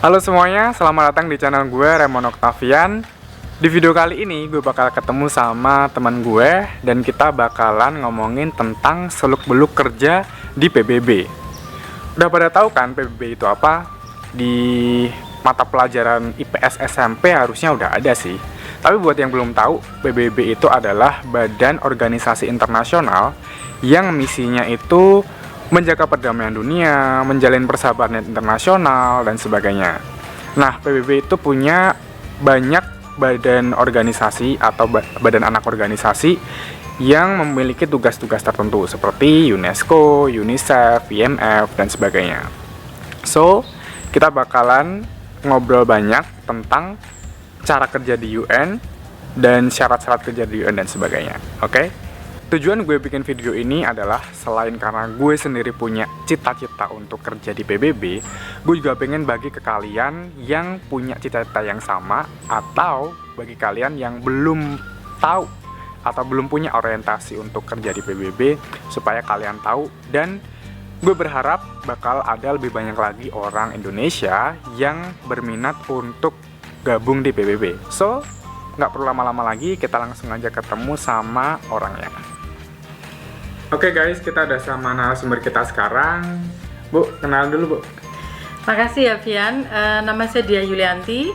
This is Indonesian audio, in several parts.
Halo semuanya, selamat datang di channel gue, Raymond Octavian. Di video kali ini gue bakal ketemu sama teman gue dan kita bakalan ngomongin tentang seluk-beluk kerja di PBB. Udah pada tahu kan PBB itu apa? Di mata pelajaran IPS SMP harusnya udah ada sih. Tapi buat yang belum tahu, PBB itu adalah badan organisasi internasional yang misinya itu menjaga perdamaian dunia, menjalin persahabatan internasional, dan sebagainya. Nah, PBB itu punya banyak badan organisasi atau badan anak organisasi yang memiliki tugas-tugas tertentu seperti UNESCO, UNICEF, IMF, dan sebagainya. So, kita bakalan ngobrol banyak tentang cara kerja di UN dan syarat-syarat kerja di UN dan sebagainya. Oke? Tujuan gue bikin video ini adalah selain karena gue sendiri punya cita-cita untuk kerja di PBB, gue juga pengen bagi ke kalian yang punya cita-cita yang sama atau bagi kalian yang belum tahu atau belum punya orientasi untuk kerja di PBB supaya kalian tahu, dan gue berharap bakal ada lebih banyak lagi orang Indonesia yang berminat untuk gabung di PBB. So, nggak perlu lama-lama lagi, kita langsung aja ketemu sama orangnya. Oke guys, kita udah sama narasumber kita sekarang. Bu, kenalan dulu Bu. Makasih ya Vian, nama saya Dia Yulianti.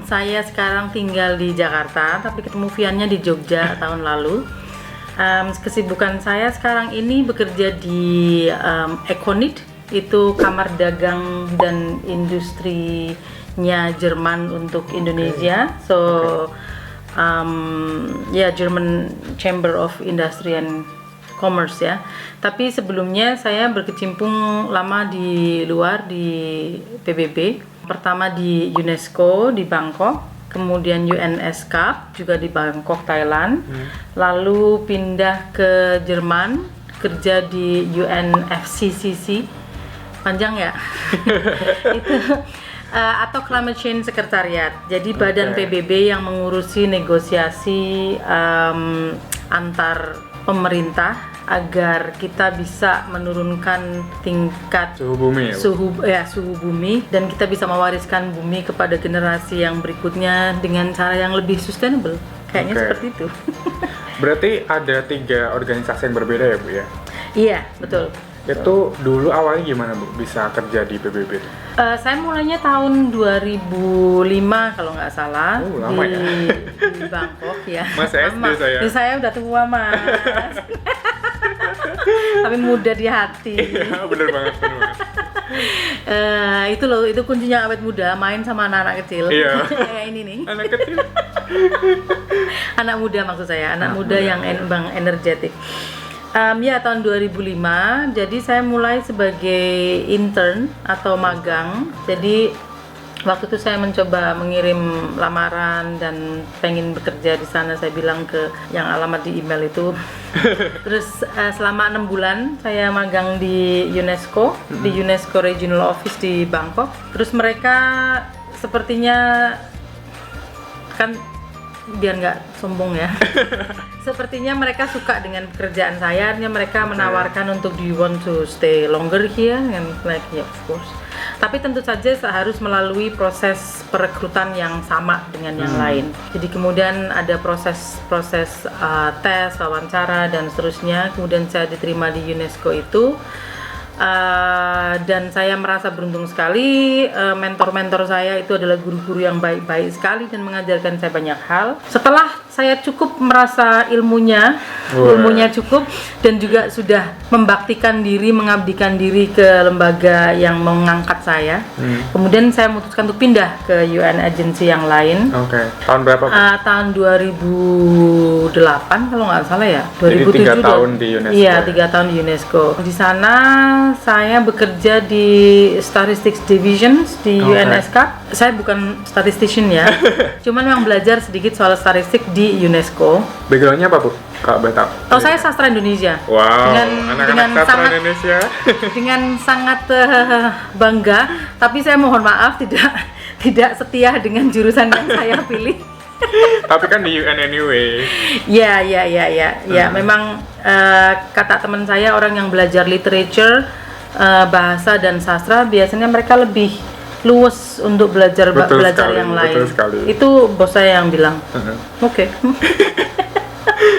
Saya sekarang tinggal di Jakarta, tapi ketemu Viannya di Jogja tahun lalu. Kesibukan saya sekarang ini bekerja di Econit, itu kamar dagang dan industrinya Jerman untuk Indonesia. German Chamber of Industry and Commerce ya. Tapi sebelumnya saya berkecimpung lama di luar di PBB. Pertama di UNESCO di Bangkok, kemudian UNESCAP juga di Bangkok, Thailand. Lalu pindah ke Jerman, kerja di UNFCCC. Panjang ya? Itu atau Climate Change Secretariat. Jadi badan PBB yang mengurusi negosiasi antar pemerintah agar kita bisa menurunkan tingkat Suhu bumi ya, suhu bumi, dan kita bisa mewariskan bumi kepada generasi yang berikutnya dengan cara yang lebih sustainable. Kayaknya seperti itu. Berarti ada 3 organisasi yang berbeda ya Bu ya? Iya, betul. Itu dulu awalnya gimana Bu bisa kerja di PBB? Saya mulainya tahun 2005 kalau nggak salah, lama di Bangkok ya. Masih SD saya. Saya udah tua Mas. Tapi muda di hati. Iya, bener banget. Itu loh, itu kuncinya awet muda, main sama anak-anak kecil. Iya. Kayak ini nih. Anak kecil. Anak muda maksud saya, anak muda yang energetik. Tahun 2005, jadi saya mulai sebagai intern atau magang. Jadi waktu itu saya mencoba mengirim lamaran dan pengen bekerja di sana. Saya bilang ke yang alamat di email itu. Terus selama 6 bulan saya magang di UNESCO, di UNESCO Regional Office di Bangkok. Terus mereka sepertinya kan biar nggak sombong ya. Sepertinya mereka suka dengan pekerjaan saya, mereka menawarkan untuk, do you want to stay longer here? And like, yeah, of course. Tapi tentu saja harus melalui proses perekrutan yang sama dengan yang lain. Jadi kemudian ada proses tes, wawancara dan seterusnya. Kemudian saya diterima di UNESCO itu. Dan saya merasa beruntung sekali, mentor-mentor saya itu adalah guru-guru yang baik-baik sekali dan mengajarkan saya banyak hal. Setelah saya cukup merasa ilmunya cukup dan juga sudah membaktikan diri, mengabdikan diri ke lembaga yang mengangkat saya. Kemudian saya memutuskan untuk pindah ke UN agency yang lain. Tahun berapa? Tahun 2008 kalau nggak salah ya. 2007. Jadi 3 tahun di UNESCO. Iya, 3 tahun di UNESCO. Di sana saya bekerja di Statistics Division di UNESCAP. Saya bukan statistician ya. Cuman memang belajar sedikit soal statistik di UNESCO. Backgroundnya apa Bu? Kak Betap. Oh, saya sastra Indonesia. Wow, dengan sastra sangat Indonesia. dengan sangat bangga, tapi saya mohon maaf tidak setia dengan jurusan yang saya pilih. Tapi kan di UN anyway. Ya, memang kata teman saya, orang yang belajar literature, bahasa dan sastra biasanya mereka lebih luwes untuk belajar belajar yang lain. Betul sekali. Itu bos saya yang bilang. Oke.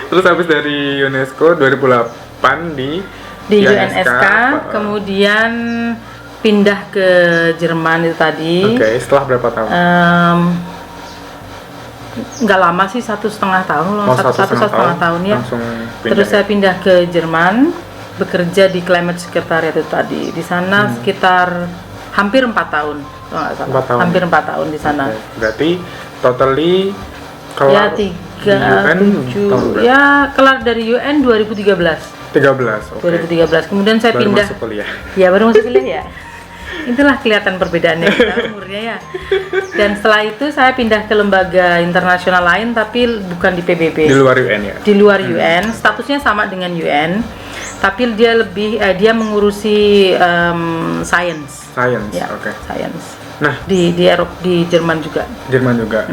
Terus habis dari UNESCO 2008 di UNSK, kemudian pindah ke Jerman itu tadi. Oke, setelah berapa tahun? Nggak lama sih, 1,5 tahun loh, 1,5 tahun ya. Terus saya pindah ke Jerman, bekerja di Climate Secretariat itu tadi. Di sana sekitar hampir 4 tahun, kalau nggak salah. 4 tahun. Hampir 4 tahun di sana. Okay. Berarti totally Ya kelar UN, 7, ya kelar dari UN 2013. 13, oke. 2013. Kemudian saya baru pindah. Masuk kuliah. Ya baru masuk kuliah ya. Itulah kelihatan perbedaannya kita umurnya ya. Dan setelah itu saya pindah ke lembaga internasional lain, tapi bukan di PBB. Di luar UN ya? Di luar UN, statusnya sama dengan UN, tapi dia lebih dia mengurusi science. Science, Ya, oke. science. Nah, Di Eropa, di Jerman juga. Jerman juga.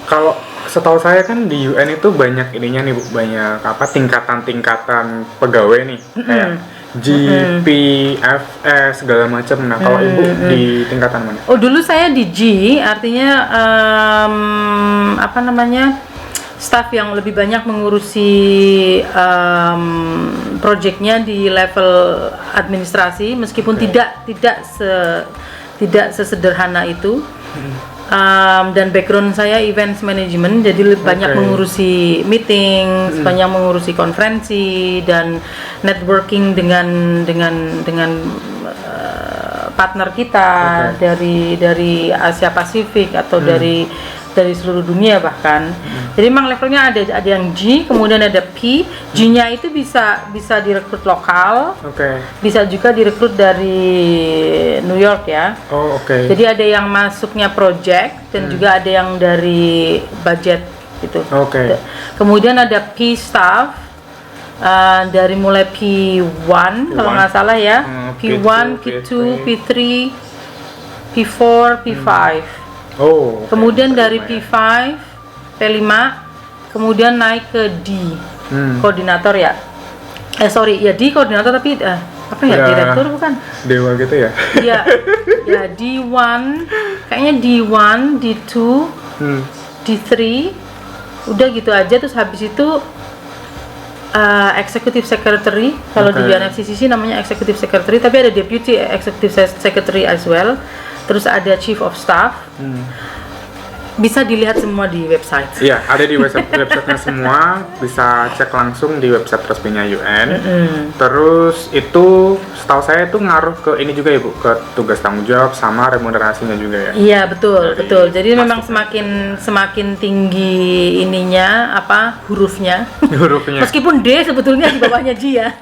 Kalau setahu saya kan di UN itu banyak ininya nih Bu, banyak apa tingkatan-tingkatan pegawai nih, kayak G, P, F, S segala macam. Nah, kalau Ibu di tingkatan mana? Oh, dulu saya di G, artinya apa namanya? Staff yang lebih banyak mengurusi proyeknya di level administrasi, meskipun tidak sesederhana itu. Dan background saya events management, jadi banyak mengurusi meeting, banyak mengurusi konferensi dan networking dengan partner kita dari Asia Pasifik atau dari seluruh dunia bahkan. Jadi memang levelnya ada yang G, kemudian ada P. G-nya itu bisa direkrut lokal, bisa juga direkrut dari New York ya. Oh, oke. Jadi ada yang masuknya project dan juga ada yang dari budget gitu. Oke. Kemudian ada P staff, dari mulai P1 kalau nggak salah ya, P1, P2, P3, P4, P5. Oh. Kemudian dari P5, P5, kemudian naik ke D, koordinator ya. D koordinator, tapi apa ya, direktur bukan? Dewa gitu ya? Iya, ya D1, kayaknya D1, D2, D3, udah gitu aja. Terus habis itu Executive Secretary, kalau di UNFCCC namanya Executive Secretary, tapi ada Deputy Executive Secretary as well. Terus ada Chief of Staff. Bisa dilihat semua di website. Iya, ada di websitenya semua, bisa cek langsung di website resminya UN. Terus itu setahu saya itu ngaruh ke ini juga ya Bu, ke tugas tanggung jawab sama remunerasinya juga ya. Iya, betul. Jadi memang semakin tinggi ininya hurufnya. Meskipun D sebetulnya di bawahnya G ya.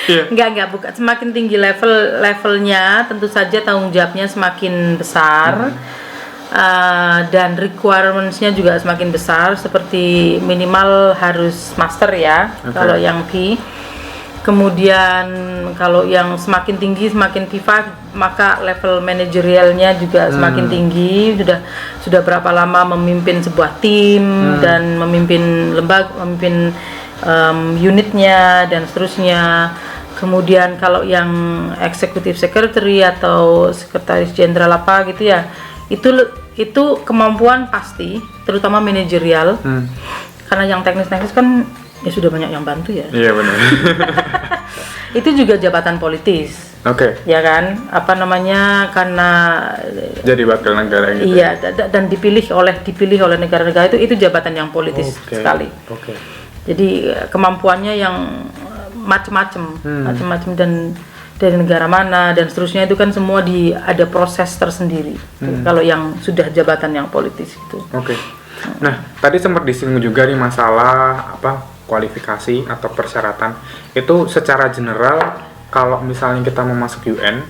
Enggak, bukan. Semakin tinggi levelnya, tentu saja tanggung jawabnya semakin besar. Dan requirements-nya juga semakin besar, seperti minimal harus master ya, kalau yang P. Kemudian kalau yang semakin tinggi, semakin P5, maka level manajerialnya juga semakin tinggi. Sudah berapa lama memimpin sebuah tim dan memimpin lembaga, memimpin unitnya dan seterusnya. Kemudian kalau yang executive secretary atau sekretaris jenderal apa gitu ya, itu kemampuan pasti, terutama manajerial. Karena yang teknis kan ya sudah banyak yang bantu ya. Iya benar. Itu juga jabatan politis. Ya kan, karena jadi wakil negara gitu. Iya, dan dipilih oleh negara-negara itu jabatan yang politis sekali. Jadi kemampuannya yang macam-macam dan dari negara mana dan seterusnya itu kan semua ada proses tersendiri. Kalau yang sudah jabatan yang politis itu. Nah, tadi sempat disinggung juga nih masalah kualifikasi atau persyaratan. Itu secara general kalau misalnya kita mau masuk UN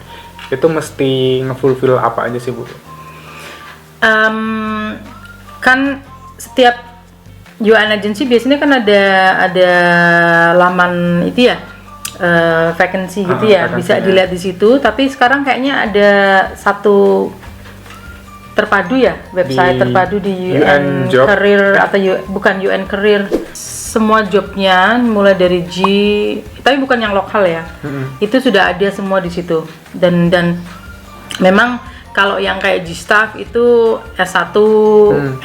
itu mesti ngefulfill apa aja sih Bu? Kan setiap UN agency biasanya kan ada laman itu ya, vacancy gitu ya, bisa dilihat di situ. Tapi sekarang kayaknya ada satu terpadu ya, website terpadu di UN Career atau bukan UN Career, semua jobnya mulai dari G, tapi bukan yang lokal ya, itu sudah ada semua di situ. Dan Memang kalau yang kayak G-Staff itu S1,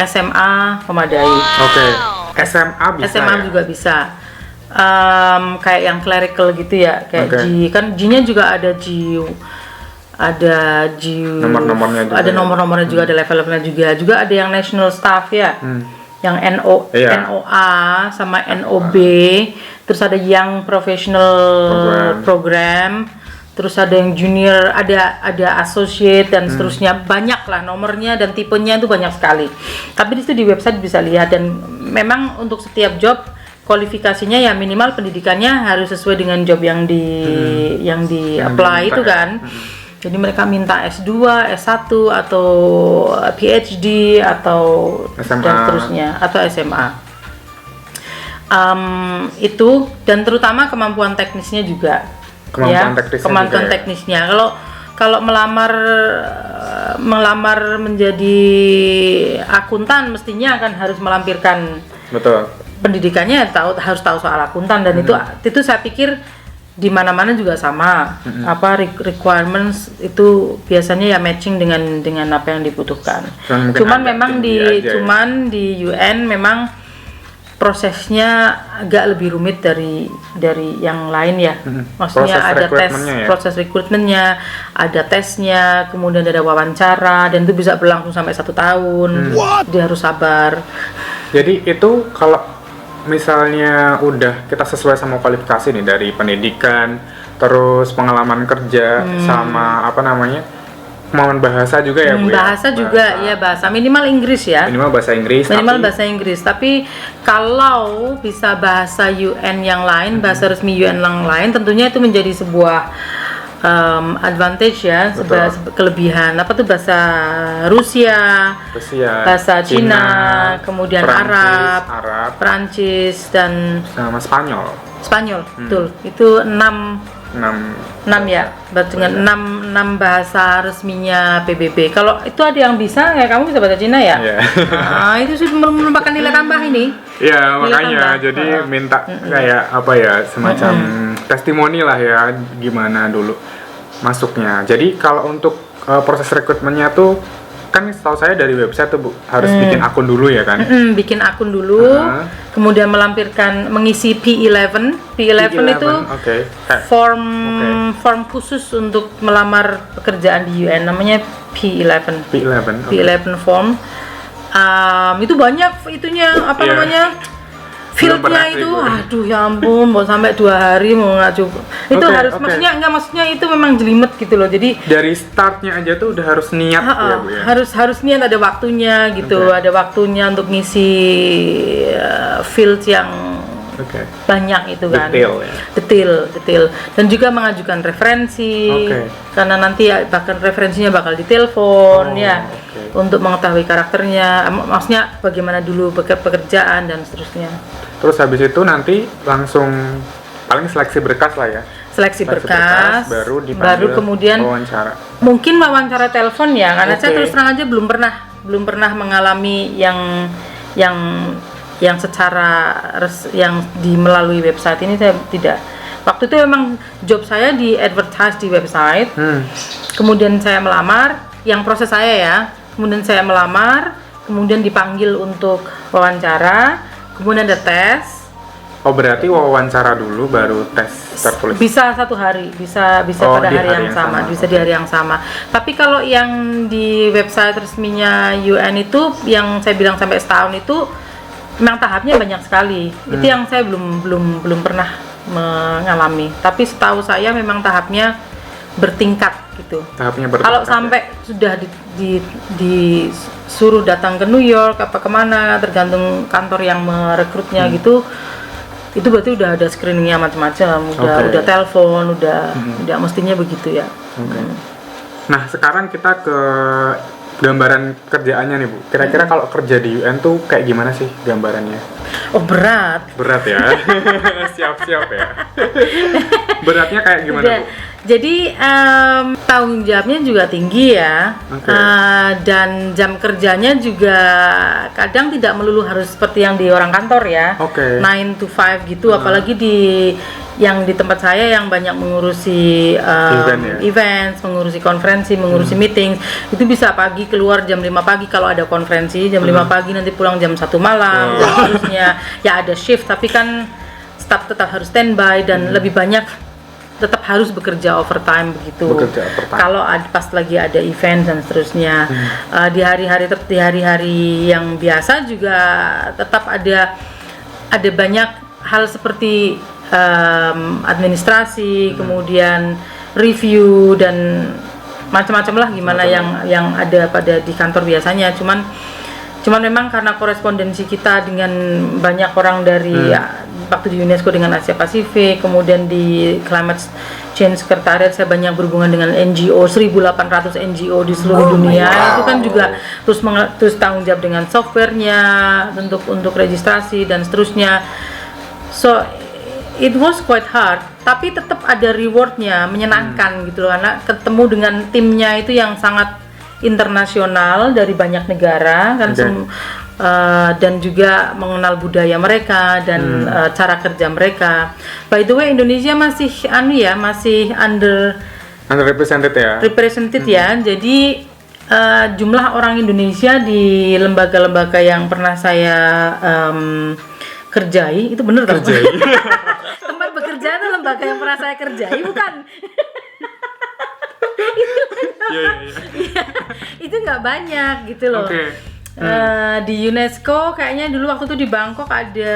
SMA memadai. Oke. SMA bisa. SMA ya? juga bisa. Kayak yang clerical gitu ya, kayak Oke. kan G-nya juga ada ada G, Nomor-nomornya juga ada ya? nomor-nomornya juga, ada level-levelnya juga ada yang national staff ya, yang Iya. NOA sama NOB, terus ada yang professional program, terus ada yang junior, ada associate dan seterusnya, banyak lah nomornya dan tipenya itu banyak sekali. Tapi di situ di website bisa lihat, dan memang untuk setiap job kualifikasinya ya minimal pendidikannya harus sesuai dengan job yang di apply itu kan. Jadi mereka minta S2, S1 atau PhD atau SMA. dan seterusnya, atau SMA. Itu, dan terutama kemampuan teknisnya juga. Kemampuan teknisnya. Kalau melamar menjadi akuntan, mestinya akan harus melampirkan Betul. pendidikannya, harus tahu soal akuntan, dan itu saya pikir di mana-mana juga sama. Requirements itu biasanya ya matching dengan apa yang dibutuhkan. Cuman memang di UN memang prosesnya agak lebih rumit dari yang lain ya. Maksudnya ada proses rekrutmennya, ada tesnya, kemudian ada wawancara, dan itu bisa berlangsung sampai 1 tahun. Dia harus sabar. Jadi itu kalau misalnya udah kita sesuai sama kualifikasi nih, dari pendidikan, terus pengalaman kerja, sama kemampuan bahasa juga ya Bu ya? Bahasa juga ya, bahasa minimal Inggris ya. Minimal bahasa Inggris. Tapi kalau bisa bahasa UN yang lain, bahasa resmi UN yang lain, tentunya itu menjadi sebuah advantage ya, kelebihan. Apa tuh, bahasa Rusia, bahasa Cina, kemudian Arab, Perancis, dan sama Spanyol. Betul. Itu 6 ya, dengan 6 bahasa resminya PBB. Kalau itu ada yang bisa, kayak kamu bisa bahasa Cina ya? Nah, itu sudah merupakan nilai tambah ini. Iya, makanya jadi minta kayak semacam testimoni lah ya, gimana dulu masuknya. Jadi kalau untuk proses rekrutmennya tuh kan setahu saya dari website tuh Bu, harus bikin akun dulu ya kan? Bikin akun dulu, kemudian mengisi P11 itu form khusus untuk melamar pekerjaan di UN, namanya P11 form. Itu banyak itunya, fieldnya itu, aduh ya ampun, mau sampai 2 hari mau nggak cukup. Itu maksudnya itu memang jelimet gitu loh. Jadi dari startnya aja tuh udah harus niat ya Bu ya. Harus niat, ada waktunya gitu, ada waktunya untuk ngisi field yang banyak itu kan, detail, dan juga mengajukan referensi, karena nanti bahkan referensinya bakal ditelepon untuk mengetahui karakternya, maksudnya bagaimana dulu pekerjaan dan seterusnya. Terus habis itu nanti langsung paling seleksi berkas lah ya. Seleksi berkas, baru kemudian wawancara. Mungkin wawancara telepon ya, karena saya terus terang aja belum pernah mengalami yang secara yang melalui website ini, saya tidak. Waktu itu memang job saya di advertise di website. Kemudian saya melamar, yang proses saya ya. Kemudian saya melamar, kemudian dipanggil untuk wawancara, kemudian ada tes. Oh, berarti wawancara dulu baru tes tertulis. Bisa 1 hari, bisa pada hari yang sama, bisa di hari yang sama. Tapi kalau yang di website resminya UN itu, yang saya bilang sampai setahun itu, memang tahapnya banyak sekali. Itu yang saya belum pernah mengalami. Tapi setahu saya memang tahapnya bertingkat gitu. Kalau sampai sudah disuruh datang ke New York apa kemana, tergantung kantor yang merekrutnya gitu, itu berarti udah ada screeningnya macam-macam, udah telepon, udah mestinya begitu ya. Nah, sekarang kita ke gambaran kerjaannya nih Bu. Kira-kira kalau kerja di UN tuh kayak gimana sih gambarannya? Oh, berat ya. Siap-siap ya. Beratnya kayak gimana Bu? Jadi tanggung jawabnya juga tinggi ya, dan jam kerjanya juga kadang tidak melulu harus seperti yang di orang kantor ya, 9 to 5 gitu, apalagi yang di tempat saya yang banyak mengurusi events, mengurusi konferensi, mengurusi meeting, itu bisa pagi keluar jam 5 pagi kalau ada konferensi, jam 5 pagi nanti pulang jam 1 malam, dan seterusnya. Ya ada shift, tapi kan staff tetap harus standby dan lebih banyak tetap harus bekerja overtime begitu. Kalau pas lagi ada event dan seterusnya. Di hari-hari yang biasa juga tetap ada banyak hal seperti administrasi, kemudian review dan macam-macam lah gimana yang ada di kantor biasanya. Cuman memang karena korespondensi kita dengan banyak orang dari waktu di UNESCO dengan Asia Pasifik, kemudian di Climate Change Secretariat saya banyak berhubungan dengan NGO, 1.800 NGO di seluruh dunia. Itu kan juga terus tanggung jawab dengan softwarenya untuk registrasi dan seterusnya. So it was quite hard, tapi tetap ada rewardnya, menyenangkan gitu loh, karena ketemu dengan timnya itu yang sangat internasional dari banyak negara kan, dan juga mengenal budaya mereka dan cara kerja mereka. By the way, Indonesia masih masih underrepresented ya. Jadi jumlah orang Indonesia di lembaga-lembaga yang pernah saya kerjai itu bener kan? Tempat bekerja itu lembaga yang pernah saya kerjai bukan? Itu nggak banyak gitu loh. Di UNESCO kayaknya dulu waktu itu di Bangkok ada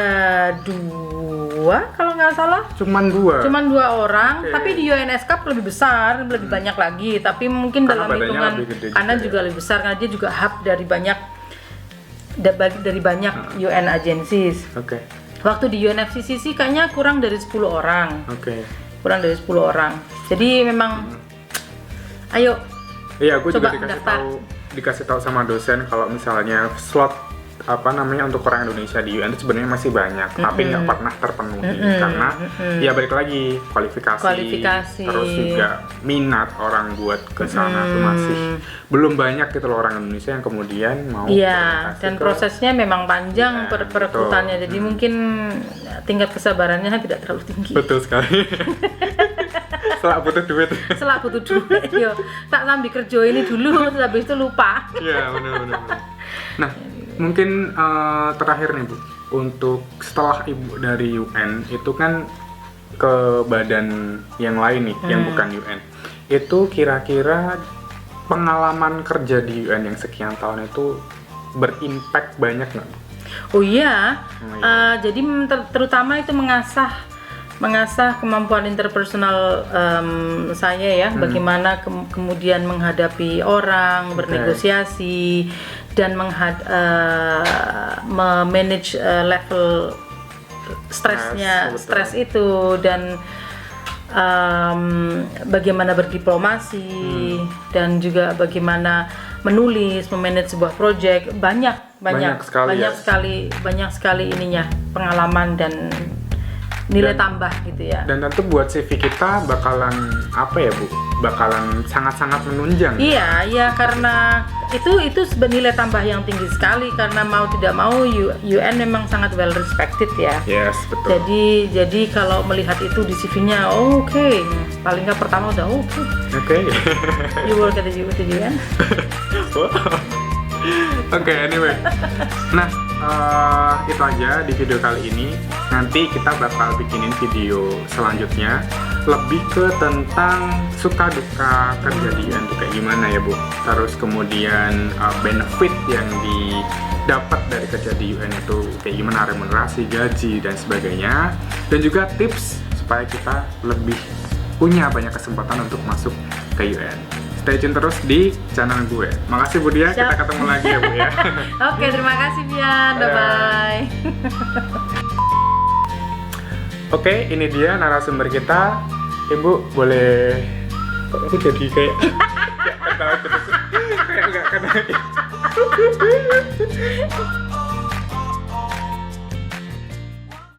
2 kalau nggak salah. Cuman 2 orang. Tapi di UNESCAP lebih besar, lebih banyak lagi. Tapi mungkin karena dalam hitungan karena juga lebih besar, karena dia juga hub dari banyak UN agencies. Waktu di UNFCCC kayaknya kurang dari 10 orang. Kurang dari 10 orang. Jadi memang ayo. Iya, aku juga dikasih tahu sama dosen kalau misalnya slot untuk orang Indonesia di UN itu sebenarnya masih banyak, tapi nggak pernah terpenuhi karena ya balik lagi kualifikasi, terus juga minat orang buat ke sana tuh masih belum banyak gitu loh, orang Indonesia yang kemudian mau. Iya, dan prosesnya memang panjang perekrutannya, jadi mungkin tingkat kesabarannya tidak terlalu tinggi. Betul sekali. Selak butuh duit, yo tak sambil kerja ini dulu, habis itu lupa. Iya, benar. Nah, mungkin terakhir nih Bu, untuk setelah Ibu dari UN itu kan ke badan yang lain nih, yang bukan UN, itu kira-kira pengalaman kerja di UN yang sekian tahun itu berimpact banyak nggak? Oh iya, jadi terutama itu mengasah kemampuan interpersonal saya ya, bagaimana kemudian menghadapi orang, bernegosiasi, dan memanage level stres itu, dan bagaimana berdiplomasi, dan juga bagaimana menulis, memanage sebuah project. Banyak sekali ininya, pengalaman dan nilai tambah gitu ya. Dan tentu buat CV kita bakalan bakalan sangat-sangat menunjang. Iya, karena itu nilai tambah yang tinggi sekali, karena mau tidak mau UN memang sangat well respected ya. Yes, betul. Jadi kalau melihat itu di CV-nya, oke, paling nggak pertama udah oke. You work at the UN. Anyway. Nah, itu aja di video kali ini. Nanti kita bakal bikinin video selanjutnya lebih ke tentang suka duka kerja di UN itu kayak gimana ya Bu. Terus kemudian benefit yang didapat dari kerja di UN itu kayak gimana, remunerasi, gaji dan sebagainya. Dan juga tips supaya kita lebih punya banyak kesempatan untuk masuk ke UN. Stay tune terus di channel gue. Makasih Bu Dia, kita ketemu lagi ya Bu ya. Oke, terima kasih Bian. Bye-bye. Oke, ini dia narasumber kita. Ibu boleh, kok aku jadi kayak nggak ketawa terus, kayak nggak kena.